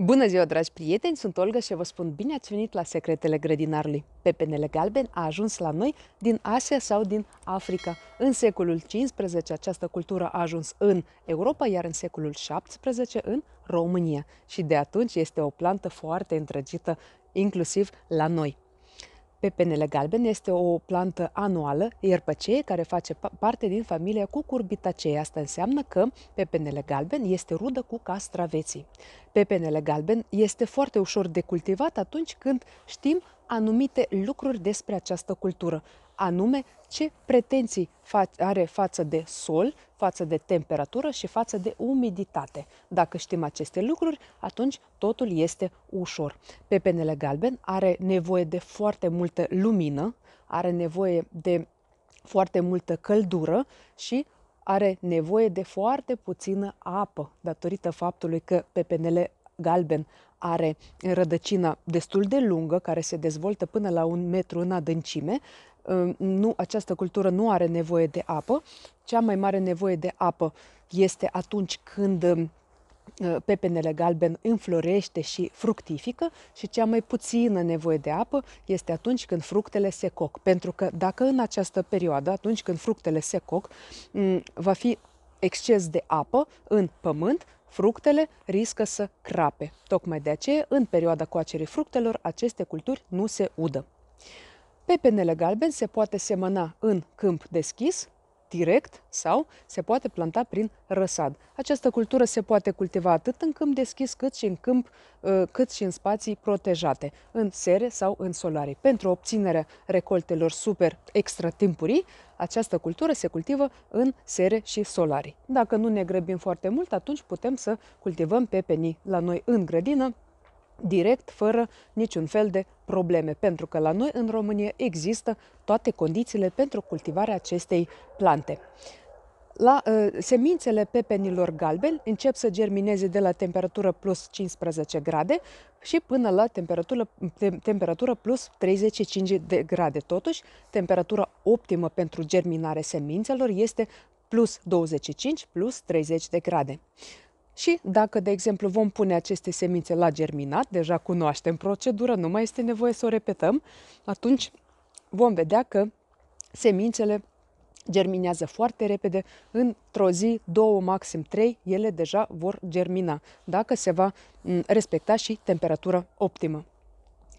Bună ziua, dragi prieteni! Sunt Olga și vă spun bine ați venit la Secretele Grădinarului. Pepenele galben a ajuns la noi din Asia sau din Africa. În secolul XV această cultură a ajuns în Europa, iar în secolul XVII în România. Și de atunci este o plantă foarte îndrăgită, inclusiv la noi. Pepenele galben este o plantă anuală, ierpăcee, care face parte din familia Cucurbitaceae. Asta înseamnă că pepenele galben este rudă cu castraveții. Pepenele galben este foarte ușor de cultivat atunci când știm anumite lucruri despre această cultură, anume ce pretenții are față de sol, față de temperatură și față de umiditate. Dacă știm aceste lucruri, atunci totul este ușor. Pepenele galben are nevoie de foarte multă lumină, are nevoie de foarte multă căldură și are nevoie de foarte puțină apă, datorită faptului că pepenele galben are rădăcina destul de lungă, care se dezvoltă până la 1 metru în adâncime. Această cultură nu are nevoie de apă. Cea mai mare nevoie de apă este atunci când pepenele galben înflorește și fructifică și cea mai puțină nevoie de apă este atunci când fructele se coc. Pentru că dacă în această perioadă, atunci când fructele se coc, va fi exces de apă în pământ, fructele riscă să crape. Tocmai de aceea, în perioada coacerii fructelor, aceste culturi nu se udă. Pepenele galben se poate semăna în câmp deschis, direct, sau se poate planta prin răsad. Această cultură se poate cultiva atât în câmp deschis, cât și în spații protejate, în sere sau în solarii. Pentru obținerea recoltelor super extra timpurii, această cultură se cultivă în sere și solarii. Dacă nu ne grăbim foarte mult, atunci putem să cultivăm pepenii la noi în grădină, direct, fără niciun fel de probleme, pentru că la noi în România există toate condițiile pentru cultivarea acestei plante. Semințele pepenilor galbeni încep să germineze de la temperatură plus 15 grade și până la temperatură plus 35 de grade. Totuși, temperatura optimă pentru germinarea semințelor este plus 25, plus 30 de grade. Și dacă, de exemplu, vom pune aceste semințe la germinat, deja cunoaștem procedura, nu mai este nevoie să o repetăm, atunci vom vedea că semințele germinează foarte repede, într-o zi, 2, maxim 3, ele deja vor germina, dacă se va respecta și temperatura optimă.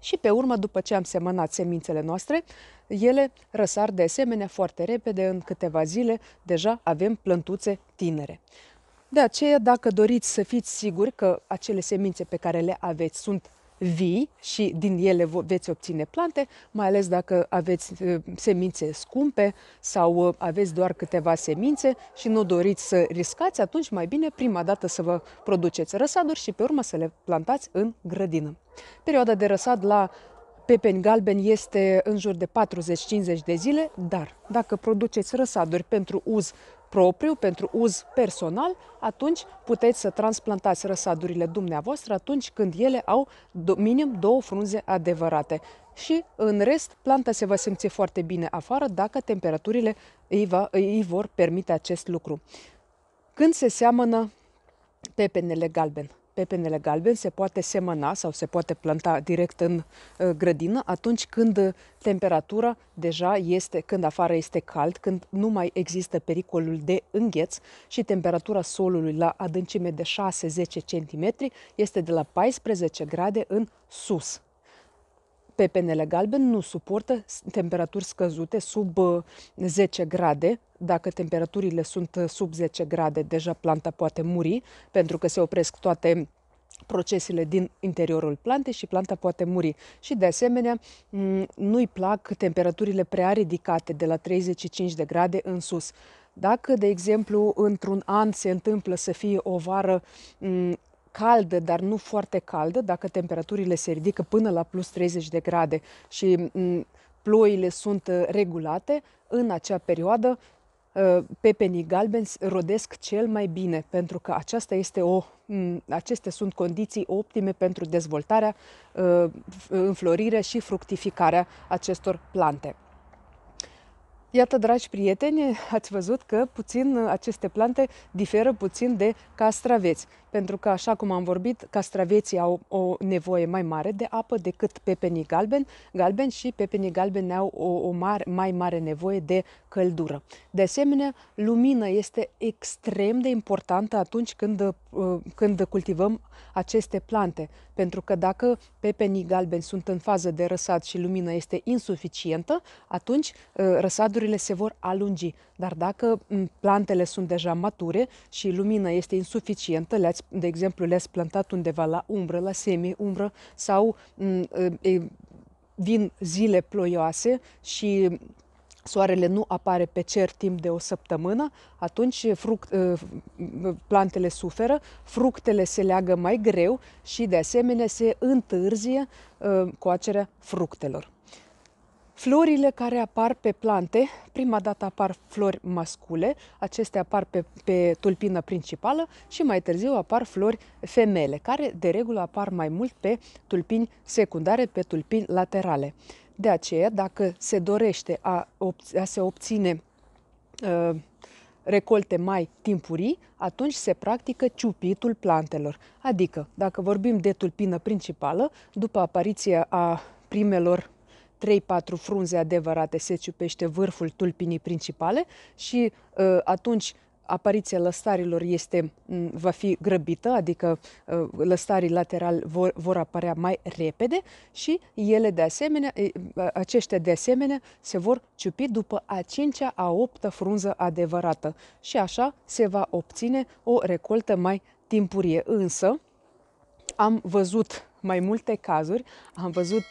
Și pe urmă, după ce am semănat semințele noastre, ele răsar de asemenea foarte repede, în câteva zile deja avem plântuțe tinere. De aceea, dacă doriți să fiți siguri că acele semințe pe care le aveți sunt vii și din ele veți obține plante, mai ales dacă aveți semințe scumpe sau aveți doar câteva semințe și nu doriți să riscați, atunci mai bine prima dată să vă produceți răsaduri și pe urmă să le plantați în grădină. Perioada de răsad la pepeni galbeni este în jur de 40-50 de zile, dar dacă produceți răsaduri pentru uz propriu, pentru uz personal, atunci puteți să transplantați răsadurile dumneavoastră atunci când ele au minim 2 frunze adevărate. Și în rest, planta se va simți foarte bine afară dacă temperaturile îi vor permite acest lucru. Când se seamănă pepenele galben? Pepenele galben se poate semăna sau se poate planta direct în grădină atunci când temperatura deja este, când afară este cald, când nu mai există pericolul de îngheț și temperatura solului la adâncime de 6-10 cm este de la 14 grade în sus. Pepenele galben nu suportă temperaturi scăzute sub 10 grade. Dacă temperaturile sunt sub 10 grade, deja planta poate muri, pentru că se opresc toate procesele din interiorul plantei și planta poate muri. Și de asemenea, nu-i plac temperaturile prea ridicate, de la 35 de grade în sus. Dacă, de exemplu, într-un an se întâmplă să fie o vară caldă, dar nu foarte caldă, dacă temperaturile se ridică până la plus 30 de grade și ploile sunt regulate, în acea perioadă pepenii galbeni rodesc cel mai bine, pentru că acestea sunt condiții optime pentru dezvoltarea, înflorirea și fructificarea acestor plante. Iată, dragi prieteni, ați văzut că aceste plante diferă puțin de castraveți, pentru că, așa cum am vorbit, castraveții au o nevoie mai mare de apă decât pepenii galbeni și pepenii galbeni au mai mare nevoie de căldură. De asemenea, lumina este extrem de importantă atunci când cultivăm aceste plante, pentru că dacă pepenii galbeni sunt în fază de răsad și lumina este insuficientă, atunci răsadurile se vor alungi. Dar dacă plantele sunt deja mature și lumina este insuficientă, de exemplu le-ați plantat undeva la umbră, la semi-umbră sau vin zile ploioase și soarele nu apare pe cer timp de o săptămână, atunci plantele suferă, fructele se leagă mai greu și de asemenea se întârzie coacerea fructelor. Florile care apar pe plante, prima dată apar flori mascule, acestea apar pe tulpină principală și mai târziu apar flori femele, care de regulă apar mai mult pe tulpini secundare, pe tulpini laterale. De aceea, dacă se dorește a se obține recolte mai timpurii, atunci se practică ciupitul plantelor. Adică, dacă vorbim de tulpină principală, după apariția a primelor 3-4 frunze adevărate se ciupește vârful tulpinii principale și atunci apariția lăstarilor va fi grăbită, adică lăstarii laterali vor apărea mai repede și aceștia de asemenea se vor ciupi după a 5-a, a 8-a frunză adevărată și așa se va obține o recoltă mai timpurie. Însă am văzut mai multe cazuri, am văzut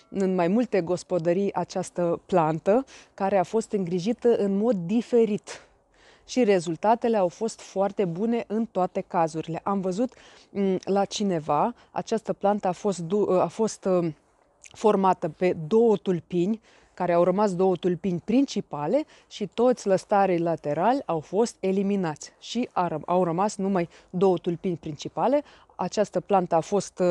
în mai multe gospodării această plantă care a fost îngrijită în mod diferit și rezultatele au fost foarte bune în toate cazurile. Am văzut la cineva, această plantă a fost formată pe două tulpini, care au rămas două tulpini principale și toți lăstarii laterali au fost eliminați și au rămas numai două tulpini principale. Această plantă a fost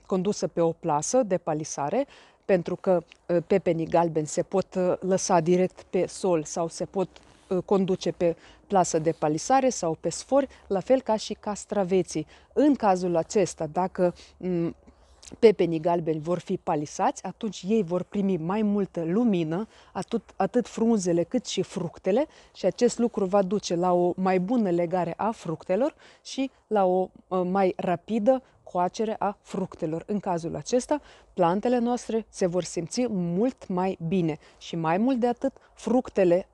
condusă pe o plasă de palisare, pentru că pepenii galbeni se pot lăsa direct pe sol sau se pot conduce pe plasă de palisare sau pe sfori, la fel ca și castraveții. În cazul acesta, dacă pepenii galbeni vor fi palisați, atunci ei vor primi mai multă lumină, atât frunzele cât și fructele, și acest lucru va duce la o mai bună legare a fructelor și la o mai rapidă coacere a fructelor. În cazul acesta, plantele noastre se vor simți mult mai bine și mai mult de atât,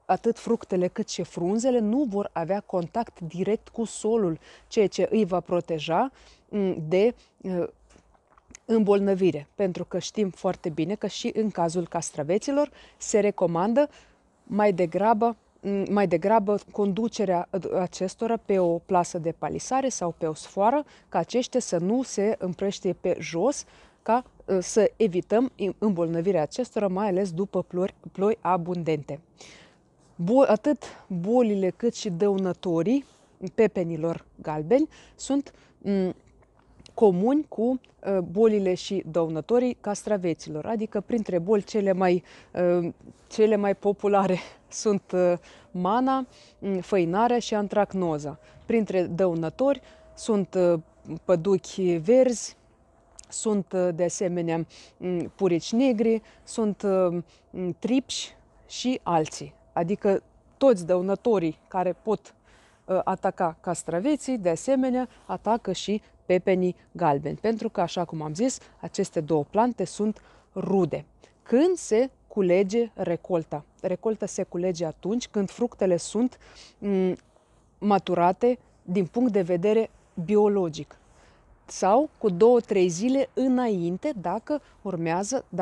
atât fructele cât și frunzele nu vor avea contact direct cu solul, ceea ce îi va proteja de îmbolnăvire, pentru că știm foarte bine că și în cazul castraveților se recomandă mai degrabă conducerea acestora pe o plasă de palisare sau pe o sfoară, ca aceștia să nu se împrăștie pe jos, ca să evităm îmbolnăvirea acestora, mai ales după ploi abundente. Atât bolile cât și dăunătorii pepenilor galbeni sunt comuni cu bolile și dăunătorii castraveților, adică printre boli cele mai populare sunt mana, făinarea și antracnoza. Printre dăunători sunt păduchi verzi, sunt de asemenea purici negri, sunt tripși și alții. Adică toți dăunătorii care pot ataca castraveții, de asemenea, atacă și pepenii galbeni, pentru că, așa cum am zis, aceste două plante sunt rude. Când se culege recolta? Recolta se culege atunci când fructele sunt maturate din punct de vedere biologic sau cu 2-3 zile înainte, dacă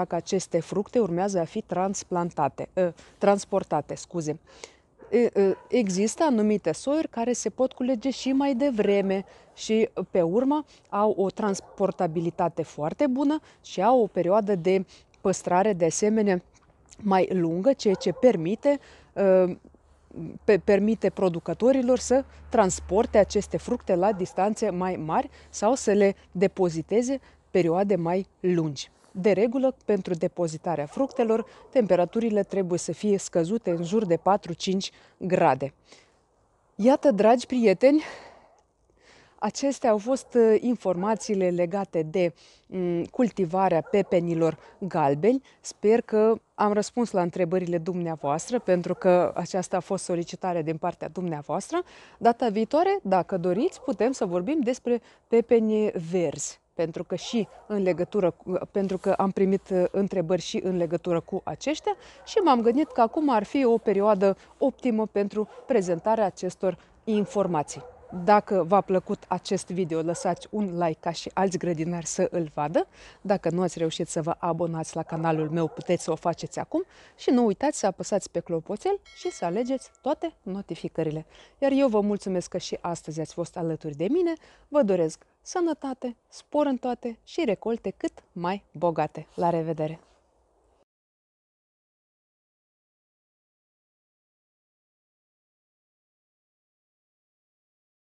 aceste fructe urmează a fi transportate. Există anumite soiuri care se pot culege și mai devreme și pe urmă au o transportabilitate foarte bună și au o perioadă de păstrare de asemenea mai lungă, ceea ce permite producătorilor să transporte aceste fructe la distanțe mai mari sau să le depoziteze perioade mai lungi. De regulă, pentru depozitarea fructelor, temperaturile trebuie să fie scăzute în jur de 4-5 grade. Iată, dragi prieteni, acestea au fost informațiile legate de cultivarea pepenilor galbeni. Sper că am răspuns la întrebările dumneavoastră, pentru că aceasta a fost solicitarea din partea dumneavoastră. Data viitoare, dacă doriți, putem să vorbim despre pepeni verzi. Pentru că am primit întrebări și în legătură cu aceștia și m-am gândit că acum ar fi o perioadă optimă pentru prezentarea acestor informații. Dacă v-a plăcut acest video, lăsați un like ca și alți grădinari să îl vadă. Dacă nu ați reușit să vă abonați la canalul meu, puteți să o faceți acum și nu uitați să apăsați pe clopoțel și să alegeți toate notificările. Iar eu vă mulțumesc că și astăzi ați fost alături de mine. Vă doresc sănătate, spor în toate și recolte cât mai bogate. La revedere!